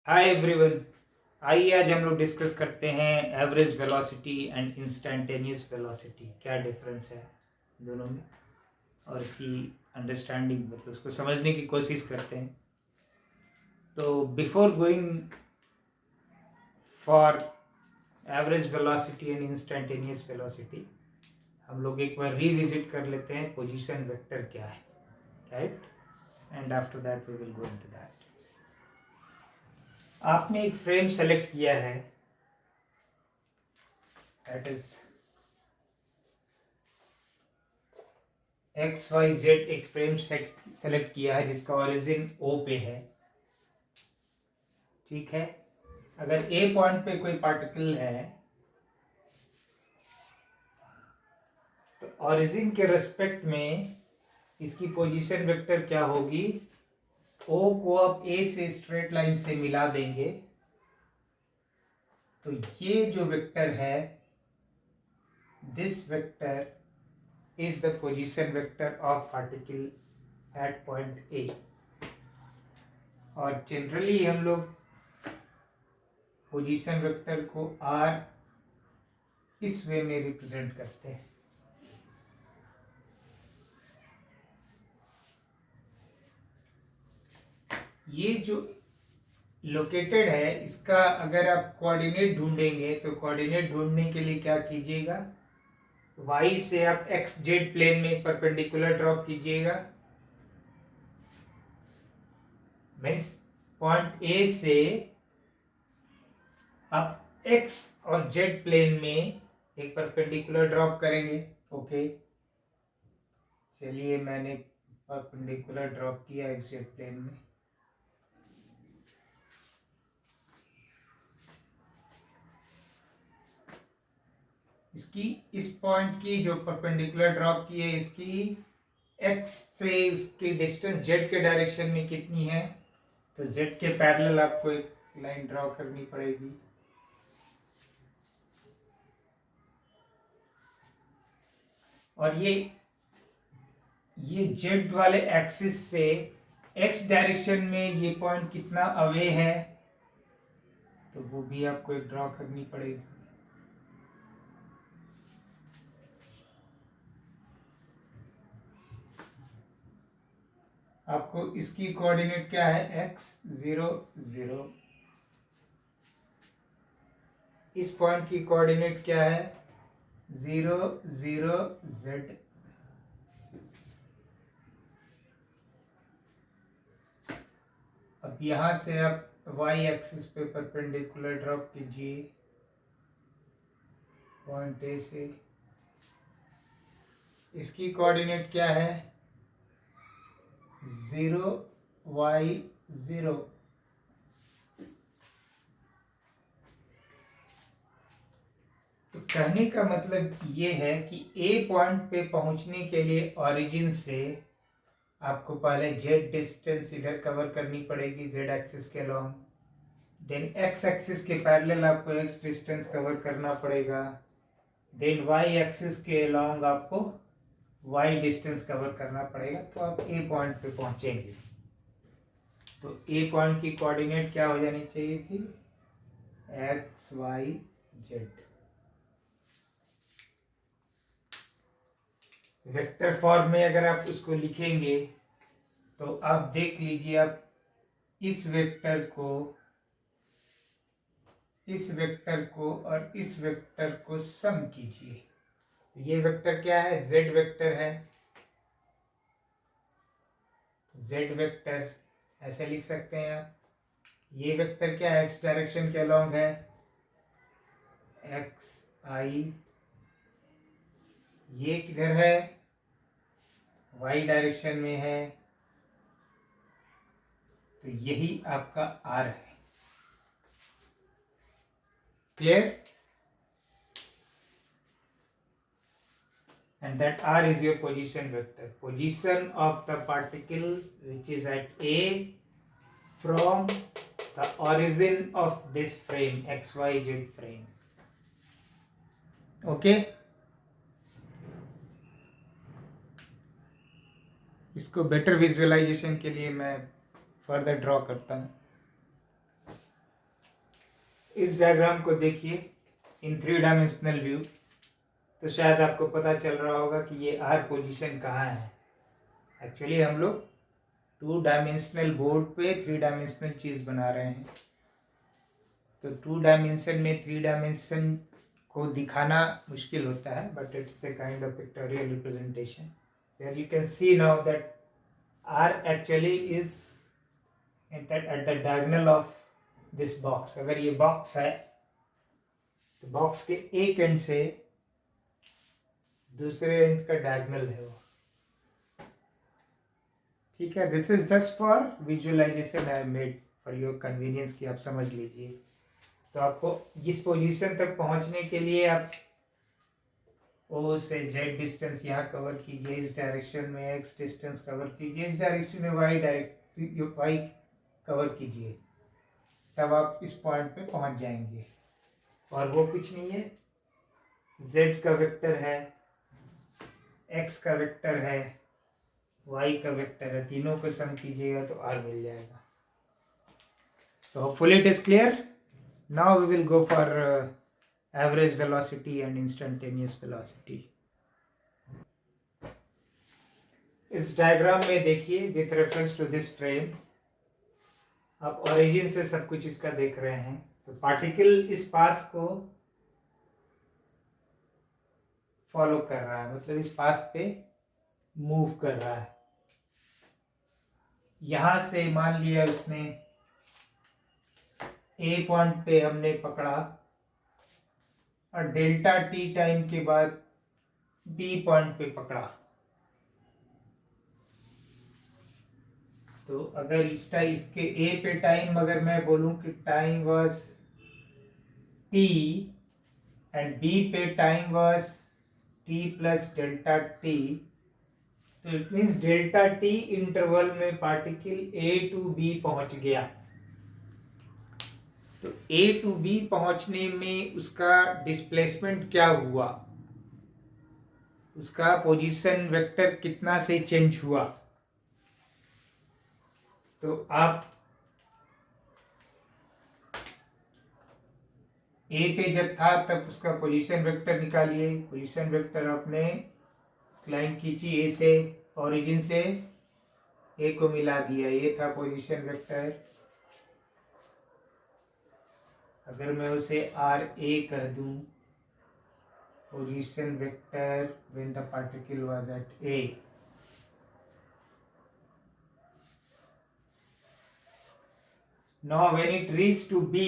Hi everyone. आइए आज हम लोग डिस्कस करते हैं average velocity and instantaneous velocity, क्या डिफरेंस है दोनों में और इसकी अंडरस्टैंडिंग मतलब उसको समझने की कोशिश करते हैं। तो before going for average velocity and instantaneous velocity हम लोग एक बार रिविजिट कर लेते हैं पोजीशन वेक्टर क्या है, right? And after that we will go into that. आपने एक फ्रेम सेलेक्ट किया है, that is X Y Z. एक फ्रेम सेलेक्ट किया है जिसका ओरिजिन ओ पे है, ठीक है। अगर ए पॉइंट पे कोई पार्टिकल है तो ओरिजिन के रेस्पेक्ट में इसकी पोजीशन वेक्टर क्या होगी? ओ को आप ए से स्ट्रेट लाइन से मिला देंगे तो ये जो वेक्टर है, this vector is the position vector of particle at point A. और जनरली हम लोग पोजीशन वेक्टर को आर इस वे में रिप्रेजेंट करते हैं। ये जो लोकेटेड है इसका अगर आप कोऑर्डिनेट ढूंढेंगे तो कोऑर्डिनेट ढूंढने के लिए क्या कीजिएगा, y से आप एक्स जेड प्लेन में परपेंडिकुलर ड्रॉप कीजिएगा। मीन्स पॉइंट ए से आप x और z प्लेन में एक परपेंडिकुलर ड्रॉप करेंगे। ओके, चलिए मैंने परपेंडिकुलर ड्रॉप किया एक्स जेड प्लेन में। इसकी इस पॉइंट की जो परपेंडिकुलर ड्रॉप की है इसकी x से उसकी डिस्टेंस z के डायरेक्शन में कितनी है, तो z के पैरेलल आपको एक लाइन ड्रॉ करनी पड़ेगी। और ये z वाले एक्सिस से x डायरेक्शन में ये पॉइंट कितना अवे है तो वो भी आपको एक ड्रॉ करनी पड़ेगी। आपको इसकी कोऑर्डिनेट क्या है, x 0 0। इस पॉइंट की कोऑर्डिनेट क्या है, 0 0 z। अब यहां से आप y एक्सिस पे परपेंडिकुलर ड्रॉप कीजिए पॉइंट ए से। इसकी कोऑर्डिनेट क्या है, 0 y 0। तो कहने का मतलब ये है कि ए पॉइंट पे पहुंचने के लिए ओरिजिन से आपको पहले जेड डिस्टेंस इधर कवर करनी पड़ेगी, जेड एक्सिस के अलोंग। देन एक्स एक्सिस के पैरेलल आपको एक्स डिस्टेंस कवर करना पड़ेगा। देन वाई एक्सिस के अलोंग आपको वाई डिस्टेंस कवर करना पड़ेगा, तो आप ए पॉइंट पे पहुंचेंगे। तो ए पॉइंट की कोऑर्डिनेट क्या हो जानी चाहिए थी, X Y Z. Vector form में अगर आप उसको लिखेंगे तो आप देख लीजिए, आप इस वेक्टर को और इस वेक्टर को सम कीजिए। तो ये वेक्टर क्या है, z वेक्टर है। z वेक्टर ऐसे लिख सकते हैं आप। ये वेक्टर क्या है, x डायरेक्शन के अलोंग है, x i। ये किधर है, y डायरेक्शन में है, तो यही आपका r है। Clear? And that r is your position vector, position of the particle which is at a from the origin of this frame, xyz frame. Okay, इसको बेटर विजुअलाइजेशन के लिए मैं फर्दर ड्रॉ करता हूँ। इस डायग्राम को देखिए इन 3 डायमेंशनल व्यू, तो शायद आपको पता चल रहा होगा कि ये आर पोजीशन कहाँ है। एक्चुअली हम लोग 2 डायमेंशनल बोर्ड पे 3 डायमेंशनल चीज बना रहे हैं, तो 2 डायमेंशन में 3 डायमेंशन को दिखाना मुश्किल होता है, but it's a kind of pictorial representation. Here you can see now that R actually is at the diagonal of this box. अगर ये बॉक्स है तो बॉक्स के एक एंड से दूसरे एंड का डायगोनल है वो, ठीक है। This is just for visualization I made for your convenience, कि आप समझ लीजिए। तो आपको इस पोजीशन तक पहुंचने के लिए आप O से Z डिस्टेंस यहाँ कवर कीजिए, इस डायरेक्शन में X डिस्टेंस कवर कीजिए, इस डायरेक्शन में Y कवर कीजिए, तब आप इस पॉइंट पे पहुंच जाएंगे। और वो कुछ नहीं है, Z का वेक्टर है, X का वेक्टर है, Y का वेक्टर है, तीनों को सम कीजिएगा तो R मिल जाएगा। So hopefully it is clear. Now we will go for average velocity and instantaneous velocity. इस डायग्राम में देखिए with reference to this frame, आप ओरिजिन से सब कुछ इसका देख रहे हैं, तो पार्टिकल इस पाथ को फॉलो कर रहा है, मतलब इस पाथ पे मूव कर रहा है। यहां से मान लिया उसने ए पॉइंट पे हमने पकड़ा और डेल्टा टी टाइम के बाद बी पॉइंट पे पकड़ा, तो अगर इसके ए पे टाइम अगर मैं बोलूं कि time was t and B पे time was t plus delta t, तो it means delta t interval में पार्टिकल ए टू बी पहुंच गया। तो ए टू बी पहुंचने में उसका डिस्प्लेसमेंट क्या हुआ, उसका पोजीशन वेक्टर कितना से चेंज हुआ, तो आप ए पे जब था तब उसका पोजीशन वेक्टर निकालिए। पोजीशन वेक्टर आपने क्लाइंब कीजिए ए से, ओरिजिन से ए को मिला दिया, ये था पोजीशन वेक्टर। अगर मैं उसे आर ए कह दूं, position vector when the particle was at A, now when it reached to B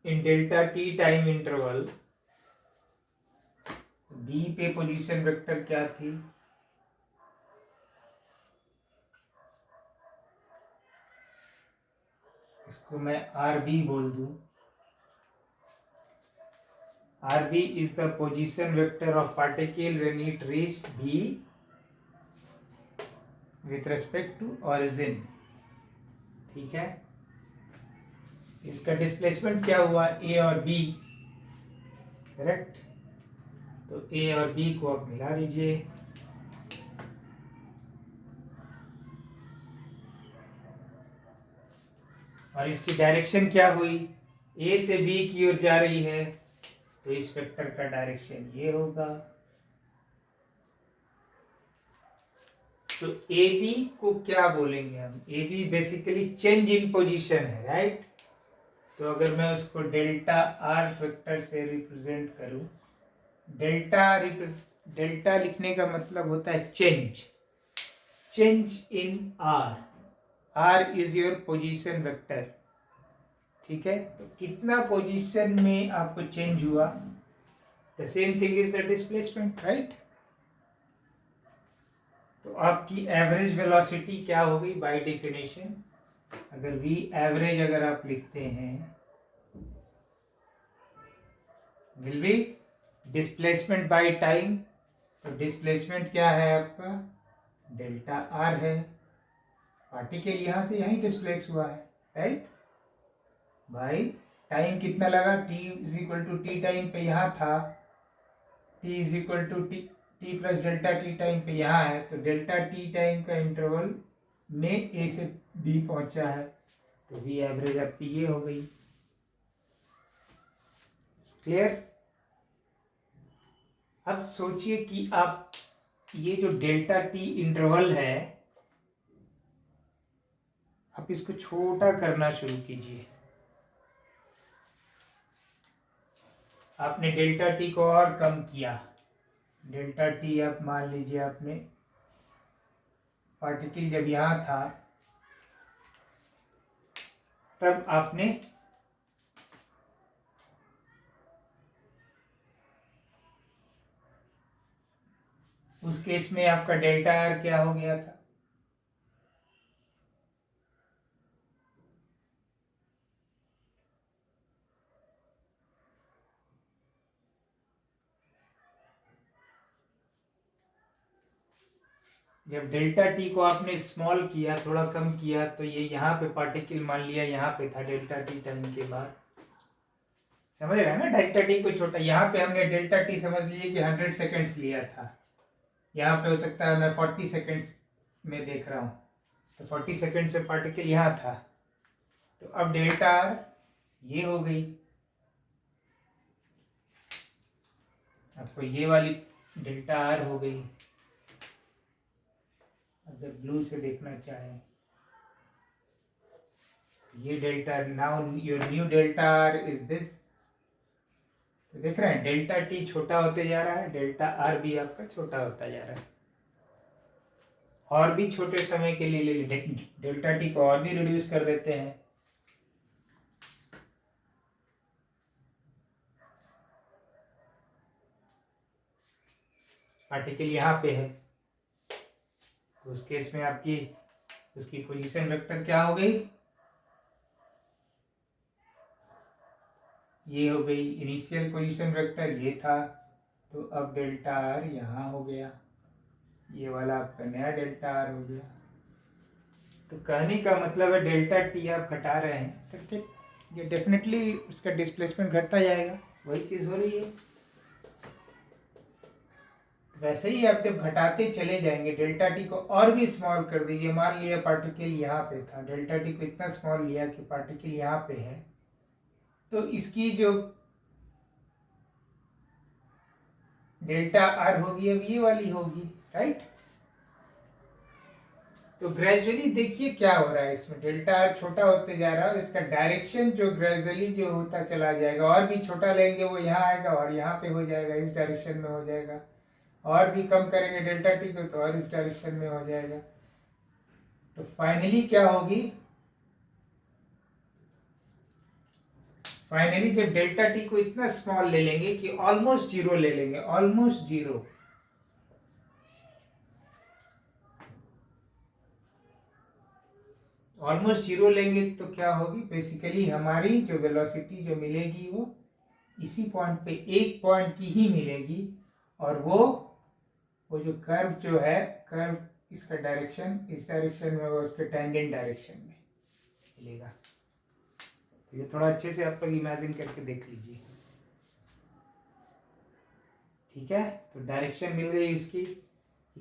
in delta t time interval, B पे पोजीशन वेक्टर क्या थी, इसको मैं आर बी बोल दूं। R B is the position vector of particle when it reached B with respect to origin, ठीक है। इसका डिस्प्लेसमेंट क्या हुआ, ए और बी, करेक्ट। तो ए और बी को आप मिला दीजिए, और इसकी डायरेक्शन क्या हुई, ए से बी की ओर जा रही है, तो इस वेक्टर का डायरेक्शन ये होगा। तो ए बी को क्या बोलेंगे हम, A B basically change in position है, राइट। तो अगर मैं उसको डेल्टा आर वेक्टर से रिप्रेजेंट करूं, डेल्टा लिखने का मतलब होता है change, change in R, R is your position vector, ठीक है। तो कितना पोजीशन में आपको चेंज हुआ, the same thing is the displacement, right. तो आपकी एवरेज वेलोसिटी क्या होगी बाय डेफिनेशन, अगर वी एवरेज अगर आप लिखते हैं, will B displacement by time. तो डिस्प्लेसमेंट क्या है आपका, डेल्टा आर है, पार्टिकल यहां से यहीं डिस्प्लेस हुआ है, राइट। भाई टाइम कितना लगा, t is equal to T time पे यहाँ था, t is equal to T plus delta T time पे यहाँ है, तो डेल्टा टी टाइम का इंटरवल में ए से बी पहुंचा है, तो वी एवरेज आपकी ये हो गई। क्लियर? अब सोचिए कि आप ये जो डेल्टा टी इंटरवल है, आप इसको छोटा करना शुरू कीजिए। आपने डेल्टा टी को और कम किया। डेल्टा टी आप मान लीजिए आपने पार्टिकल जब यहां था तब आपने उस केस में आपका डेल्टा आर क्या हो गया था? जब डेल्टा टी को आपने स्मॉल किया, थोड़ा कम किया, तो ये यहाँ पे पार्टिकल मान लिया यहाँ पे था डेल्टा टी टाइम के बाद। समझ रहे हैं ना? डेल्टा टी को छोटा, यहाँ पे हमने डेल्टा टी समझ लीजिए कि 100 सेकेंड्स लिया था। यहाँ पे हो सकता है मैं 40 सेकेंड्स में देख रहा हूँ, तो 40 सेकेंड से पार्टिकल यहाँ था। तो अब डेल्टा आर ये हो गई, आपको ये वाली डेल्टा आर हो गई। अगर ब्लू से देखना चाहें, ये delta, now your new delta R is this. तो देख रहे हैं डेल्टा टी छोटा होते जा रहा है, डेल्टा आर भी आपका छोटा होता जा रहा है। और भी छोटे समय के लिए ले डेल्टा टी को और भी रिड्यूस कर देते हैं। पार्टिकल यहाँ पे है, तो उस केस में आपकी उसकी पोजीशन वेक्टर क्या हो गई? ये हो गई इनिशियल पोजीशन वेक्टर, ये था। तो अब डेल्टा आर यहाँ हो गया, ये वाला आपका नया डेल्टा आर हो गया। तो कहने का मतलब है डेल्टा टी आप घटा रहे हैं तो ठीक, ये डेफिनेटली उसका डिस्प्लेसमेंट घटता जाएगा, वही चीज़ हो रही है। वैसे ही आप जब घटाते चले जाएंगे, डेल्टा टी को और भी स्मॉल कर दीजिए। मान लिया पार्टिकल यहाँ पे था, डेल्टा टी को इतना स्मॉल लिया कि पार्टिकल यहाँ पे है, तो इसकी जो डेल्टा आर होगी अब ये वाली होगी, राइट? तो ग्रेजुअली देखिए क्या हो रहा है इसमें, डेल्टा आर छोटा होते जा रहा है और इसका डायरेक्शन जो ग्रेजुअली जो होता चला जाएगा। और भी छोटा लेंगे वो यहाँ आएगा और यहाँ पे हो जाएगा, इस डायरेक्शन में हो जाएगा। और भी कम करेंगे डेल्टा टी को तो और इस डायरेक्शन में हो जाएगा। तो फाइनली क्या होगी? फाइनली जब डेल्टा टी को इतना स्मॉल ले लेंगे कि ऑलमोस्ट जीरो ले लेंगे, ऑलमोस्ट जीरो, ऑलमोस्ट जीरो लेंगे तो क्या होगी? बेसिकली हमारी जो वेलोसिटी जो मिलेगी वो इसी पॉइंट पे, एक पॉइंट की ही मिलेगी। और वो जो कर्व जो है, कर्व इसका डायरेक्शन इस डायरेक्शन में, वो उसके टेंजेंट डायरेक्शन में मिलेगा। तो ये थोड़ा अच्छे से आप लोग इमेजिन करके देख लीजिए, ठीक है? तो डायरेक्शन मिल गई इसकी,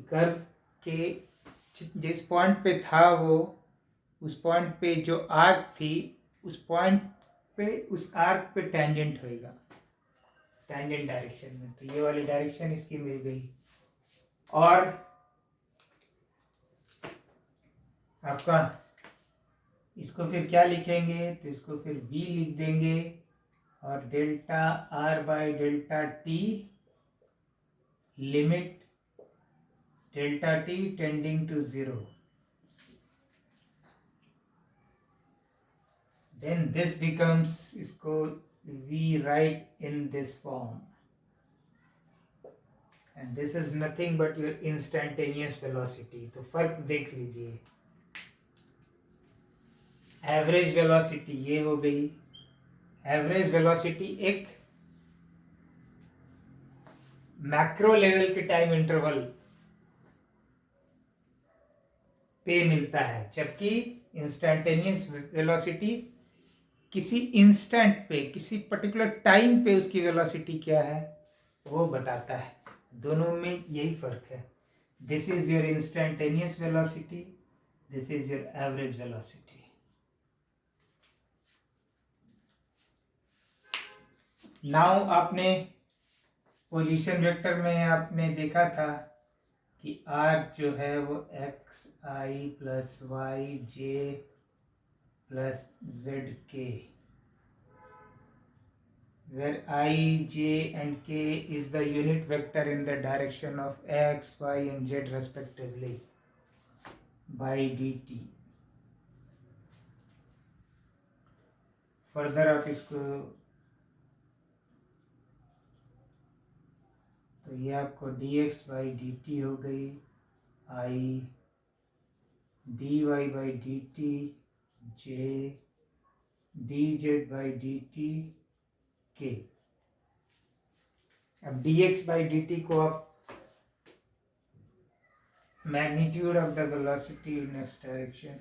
कर्व के जिस पॉइंट पे था वो, उस पॉइंट पे जो आर्क थी, उस पॉइंट पे उस आर्क पे टेंजेंट होएगा, टेंजेंट डायरेक्शन में। तो ये वाली डायरेक्शन इसकी मिल गई। और आपका इसको फिर क्या लिखेंगे? तो इसको फिर v लिख देंगे और delta R by delta T limit delta T tending to 0, then this becomes, इसको we write in this form, and this is nothing but your instantaneous velocity। तो फर्क देख लीजिए, एवरेज वेलोसिटी ये हो गई। एवरेज वेलोसिटी एक मैक्रो लेवल के टाइम इंटरवल पे मिलता है, जबकि इंस्टेंटेनियस वेलोसिटी किसी इंस्टेंट पे, किसी पर्टिकुलर टाइम पे उसकी वेलोसिटी क्या है वो बताता है। दोनों में यही फर्क है। This is your instantaneous velocity, this is your average velocity. Now आपने पोजीशन वेक्टर में आपने देखा था कि r जो है वो x i plus y j plus z k, where I, j and k is the unit vector in the direction of x, y and z respectively by dt. Further आप इसको तो ये आपको dx by dt हो गई I, dy by dt j, dz by dt k. अब dx by dt को आप magnitude of the velocity in x direction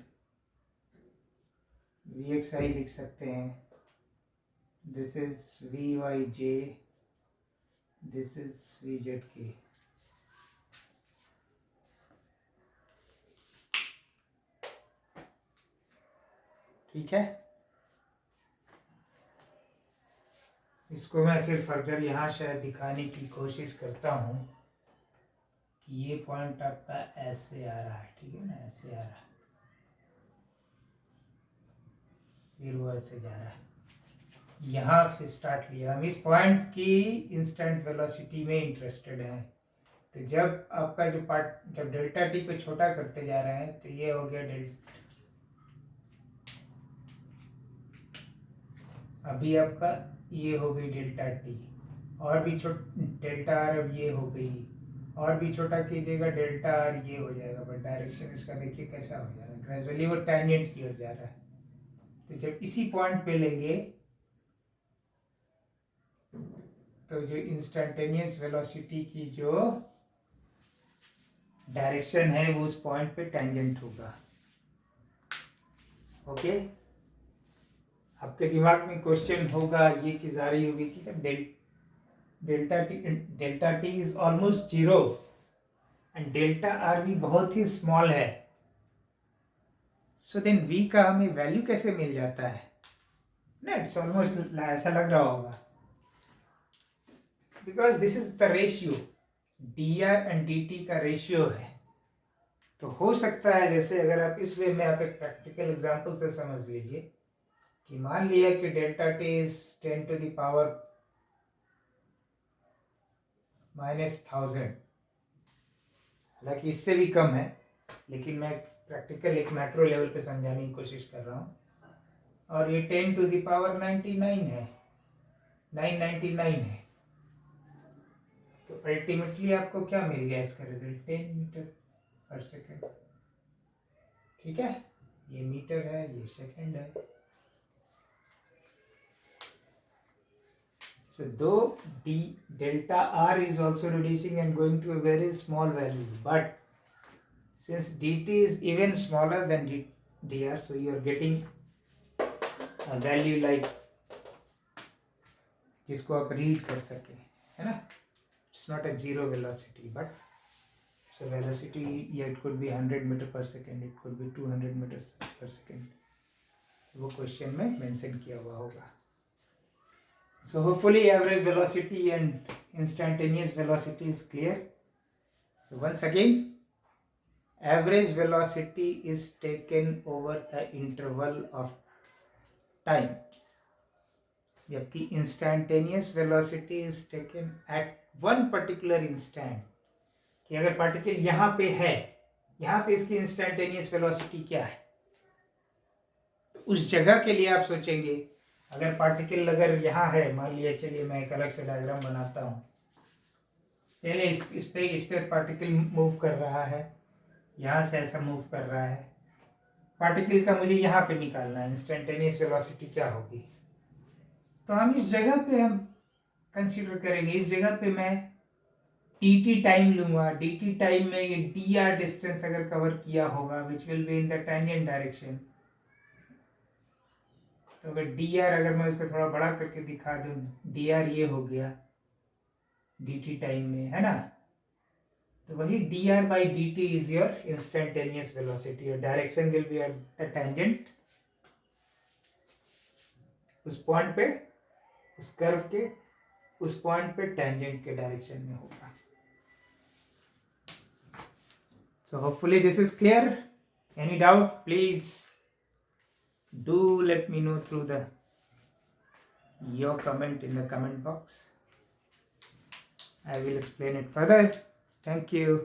vxi लिख सकते हैं. This is vyj, this is vzk. ठीक है, इसको मैं फिर फर्दर यहाँ शायद दिखाने की कोशिश करता हूँ कि ये पॉइंट आपका ऐसे आ रहा है. ठीक है ना, ऐसे आ रहा है, फिर वो ऐसे जा रहा है. यहाँ से स्टार्ट लिया हम. इस पॉइंट की इंस्टेंट वेलोसिटी में इंटरेस्टेड हैं. तो जब आपका जो पार्ट जब डेल्टा टी को छोटा करते जा रहे हैं तो ये हो गया अभी आपका ये हो गई डेल्टा टी, और भी डेल्टा आर अब ये हो गई, और भी छोटा कीजिएगा डेल्टा आर ये हो जाएगा. बट डायरेक्शन इसका देखिए कैसा हो जा रहा है, ग्रेजुअली वो टैंजेंट की ओर जा रहा है. तो जब इसी पॉइंट पे लेंगे तो जो इंस्टेंटेनियस वेलोसिटी की जो डायरेक्शन है वो उस पॉइंट पे टैंजेंट होगा. ओके, आपके दिमाग में क्वेश्चन होगा, ये चीज आ रही होगी कि delta T is almost zero and delta R भी बहुत ही स्मॉल है. सो देन वी का हमें वैल्यू कैसे मिल जाता है ना. इट्स ऑलमोस्ट ऐसा लग रहा होगा because this is the ratio, D R and D T का रेशियो है. तो हो सकता है जैसे अगर आप इस वे में आप एक प्रैक्टिकल एग्जांपल से समझ लीजिए कि मान लिया कि delta T is 10 to the power -1000, हालांकि इससे भी कम है, लेकिन मैं प्रैक्टिकल एक मैक्रो लेवल पे समझाने की कोशिश कर रहा हूँ. और ये 10 to the power 99 है, 999 है. तो अल्टीमेटली आपको क्या मिल गया इसका रिजल्ट, 10 मीटर पर सेकेंड. ठीक है, ये मीटर है, ये सेकेंड है. So though delta r is also reducing and going to a very small value, but since dt is even smaller than dr, so you are getting a value like जिसको आप read कर सके, है ना. It's not a zero velocity, but it's a velocity. Yeah, it could be 100 meter per second, it could be 200 meters per second. वो question में mention किया हुआ होगा. So hopefully average velocity and instantaneous velocity is clear. So once again, average velocity is taken over an interval of time, जबकि instantaneous velocity is taken at one particular instant. कि अगर particle यहाँ पे है, यहाँ पे इसकी instantaneous velocity क्या है, तो उस जगह के लिए आप सोचेंगे अगर पार्टिकल अगर यहाँ है, मान लिया, चलिए मैं एक अलग से डायग्राम बनाता हूँ. पहले इस पे पार्टिकल मूव कर रहा है, यहाँ से ऐसा मूव कर रहा है. पार्टिकल का मुझे यहाँ पे निकालना है, इंस्टेंटेनियस वेलोसिटी क्या होगी. तो हम इस जगह पे हम कंसीडर करेंगे, इस जगह पे मैं dt टाइम लूंगा. dt टाइम में ये dr डिस्टेंस अगर कवर किया होगा which will be in the tangent direction. तो अगर dr अगर मैं इसको थोड़ा बड़ा करके दिखा दूं, dr ये हो गया dt टाइम में, है ना. तो वही dr by dt is your instantaneous velocity. Your direction will be at the tangent, उस पॉइंट पे, उस कर्व के उस पॉइंट पे टेंजेंट के डायरेक्शन में होगा. So hopefully this is clear. Any doubt, please do let me know through your comment in the comment box. I will explain it further. Thank you.